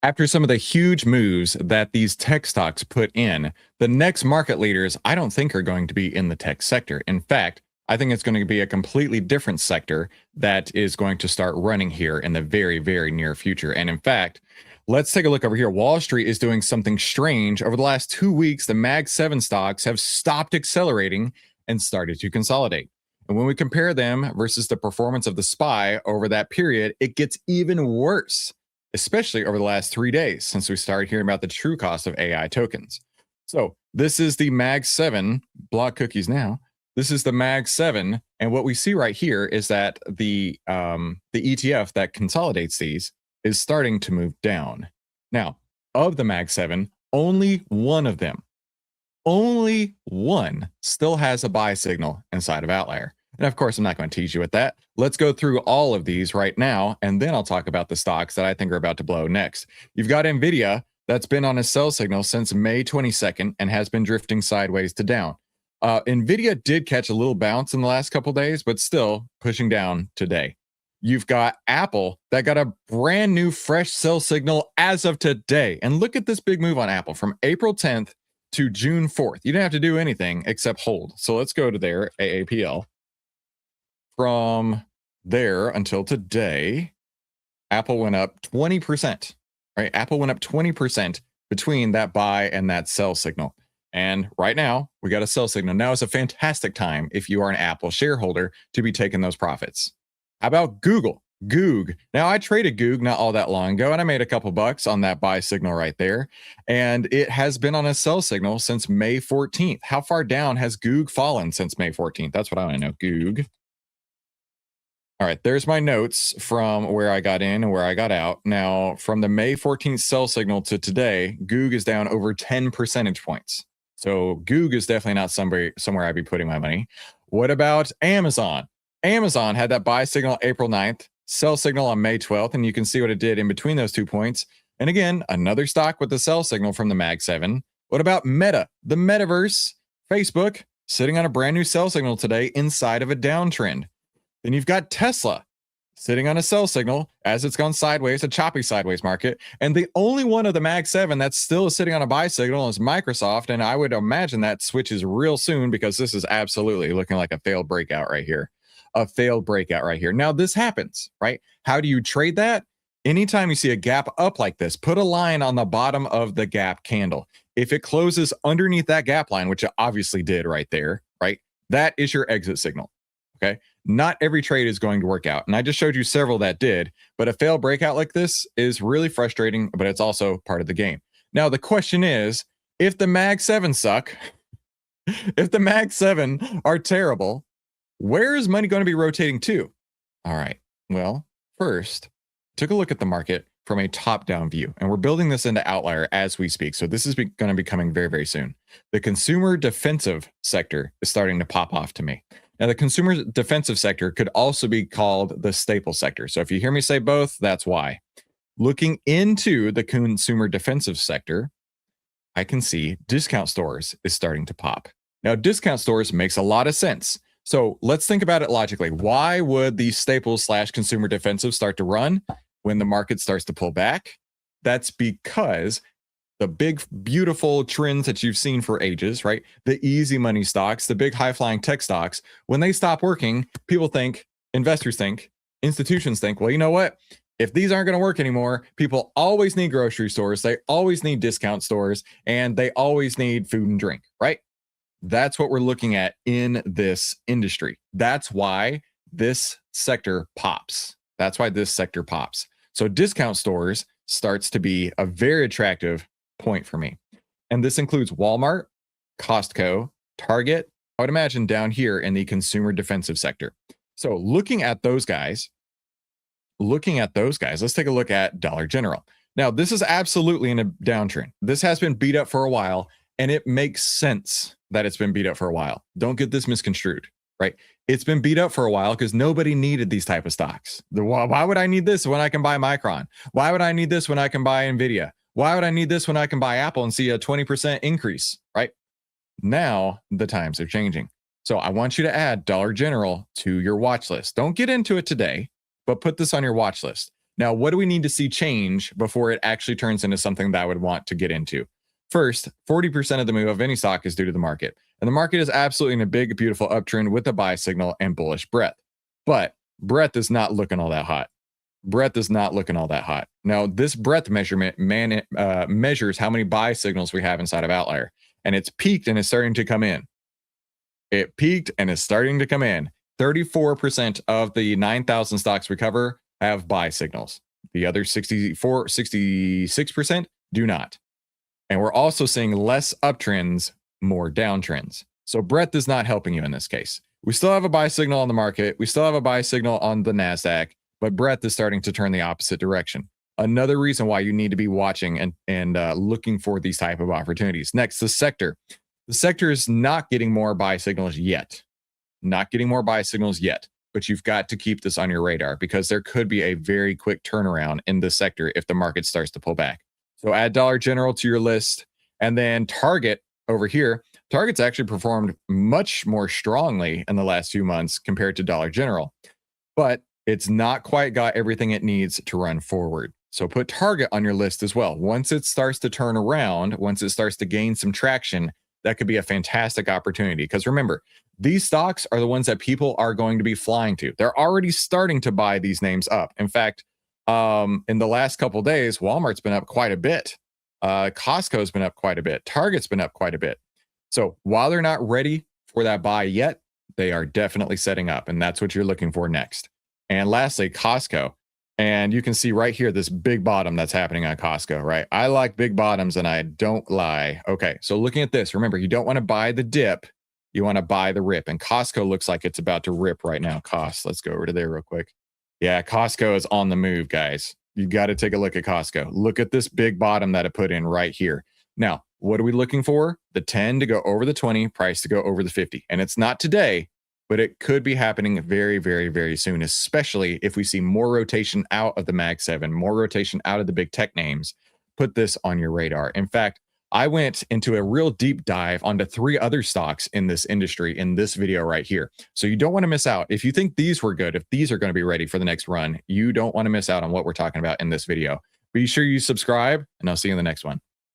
After some of the huge moves that these tech stocks put in, the next market leaders I don't think are going to be in the tech sector. In fact, I think it's going to be a completely different sector that is going to start running here in the very, very near future. And in fact, let's take a look over here. Wall Street is doing something strange. Over the last 2 weeks, the Mag 7 stocks have stopped accelerating and started to consolidate. And when we compare them versus the performance of the SPY over that period, it gets even worse, especially over the last 3 days since we started hearing about the true cost of AI tokens. So this is the Mag 7 block cookies now. This is the Mag 7, and what we see right here is that the ETF that consolidates these is starting to move down. Now, of the Mag 7, only one of them, only one still has a buy signal inside of OVTLYR. And of course, I'm not going to tease you with that. Let's go through all of these right now, and then I'll talk about the stocks that I think are about to blow next. You've got Nvidia that's been on a sell signal since May 22nd and has been drifting sideways to down. Nvidia did catch a little bounce in the last couple days, but still pushing down today. You've got Apple that got a brand new fresh sell signal as of today. And look at this big move on Apple from April 10th to June 4th. You didn't have to do anything except hold. So let's go to their AAPL. From there until today, Apple went up 20%, right? Apple went up 20% between that buy and that sell signal. And right now, we got a sell signal. Now is a fantastic time if you are an Apple shareholder to be taking those profits. How about Google? Goog. Now, I traded Goog not all that long ago, and I made a couple bucks on that buy signal right there. And it has been on a sell signal since May 14th. How far down has Goog fallen since May 14th? That's what I want to know. Goog. All right, there's my notes from where I got in and where I got out. Now, from the May 14th sell signal to today, Goog is down over 10 percentage points. So Goog is definitely not somewhere I'd be putting my money. What about Amazon? Amazon had that buy signal April 9th, sell signal on May 12th, and you can see what it did in between those 2 points. And again, another stock with the sell signal from the Mag 7. What about Meta, the metaverse? Facebook sitting on a brand new sell signal today inside of a downtrend. Then you've got Tesla sitting on a sell signal as it's gone sideways, a choppy sideways market. And the only one of the Mag 7 that's still sitting on a buy signal is Microsoft. And I would imagine that switches real soon because this is absolutely looking like a failed breakout right here. A failed breakout right here. Now, this happens, right? How do you trade that? Anytime you see a gap up like this, put a line on the bottom of the gap candle. If it closes underneath that gap line, which it obviously did right there, right? That is your exit signal, okay? Not every trade is going to work out. And I just showed you several that did, but a failed breakout like this is really frustrating, but it's also part of the game. Now, the question is, if the Mag 7 suck, if the Mag 7 are terrible, where is money going to be rotating to? All right. Well, first, took a look at the market from a top-down view, and we're building this into OVTLYR as we speak. So this is going to be coming very, very soon. The consumer defensive sector is starting to pop off to me. Now, the consumer defensive sector could also be called the staple sector. So if you hear me say both, that's why. Looking into the consumer defensive sector, I can see discount stores is starting to pop. Now, discount stores makes a lot of sense. So let's think about it logically. Why would the staples / consumer defensive start to run when the market starts to pull back? That's because the big, beautiful trends that you've seen for ages, right? The easy money stocks, the big high flying tech stocks, when they stop working, people think, investors think, institutions think, well, you know what? If these aren't going to work anymore, people always need grocery stores. They always need discount stores, and they always need food and drink, right? That's what we're looking at in this industry. That's why this sector pops. That's why this sector pops. So discount stores starts to be a very attractive point for me. And this includes Walmart, Costco, Target, I would imagine down here in the consumer defensive sector. So looking at those guys, let's take a look at Dollar General. Now, this is absolutely in a downtrend. This has been beat up for a while, and it makes sense that it's been beat up for a while. Don't get this misconstrued, right? It's been beat up for a while because nobody needed these type of stocks. Why would I need this when I can buy Micron? Why would I need this when I can buy Nvidia? Why would I need this when I can buy Apple and see a 20% increase, right? Now the times are changing. So I want you to add Dollar General to your watch list. Don't get into it today, but put this on your watch list. Now, what do we need to see change before it actually turns into something that I would want to get into? First, 40% of the move of any stock is due to the market. And the market is absolutely in a big, beautiful uptrend with a buy signal and bullish breadth. But breadth is not looking all that hot. Breadth is not looking all that hot. Now, this breadth measurement measures how many buy signals we have inside of OVTLYR. And it's peaked and is starting to come in. It peaked and is starting to come in. 34% of the 9,000 stocks we cover have buy signals. The other 66% do not. And we're also seeing less uptrends, more downtrends. So breadth is not helping you in this case. We still have a buy signal on the market. We still have a buy signal on the NASDAQ, but breadth is starting to turn the opposite direction. Another reason why you need to be watching and looking for these type of opportunities. Next, the sector. The sector is not getting more buy signals yet. Not getting more buy signals yet, but you've got to keep this on your radar because there could be a very quick turnaround in the sector if the market starts to pull back. So add Dollar General to your list, and then Target over here. Target's actually performed much more strongly in the last few months compared to Dollar General, but it's not quite got everything it needs to run forward. So put Target on your list as well. Once it starts to turn around, once it starts to gain some traction, that could be a fantastic opportunity. Because remember, these stocks are the ones that people are going to be flying to. They're already starting to buy these names up. In fact, in the last couple of days, Walmart's been up quite a bit. Costco's been up quite a bit. Target's been up quite a bit. So while they're not ready for that buy yet, they are definitely setting up. And that's what you're looking for next. And lastly, Costco. And you can see right here, this big bottom that's happening on Costco, right? I like big bottoms and I don't lie. Okay, so looking at this, remember, you don't want to buy the dip. You want to buy the rip. And Costco looks like it's about to rip right now. Let's go over to there real quick. Yeah, Costco is on the move, guys. You got to take a look at Costco. Look at this big bottom that it put in right here. Now, what are we looking for? The 10 to go over the 20, price to go over the 50. And it's not today, but it could be happening very, very, very soon, especially if we see more rotation out of the Mag 7, more rotation out of the big tech names. Put this on your radar. In fact, I went into a real deep dive onto 3 other stocks in this industry in this video right here. So you don't want to miss out. If you think these were good, if these are going to be ready for the next run, you don't want to miss out on what we're talking about in this video. Be sure you subscribe, and I'll see you in the next one.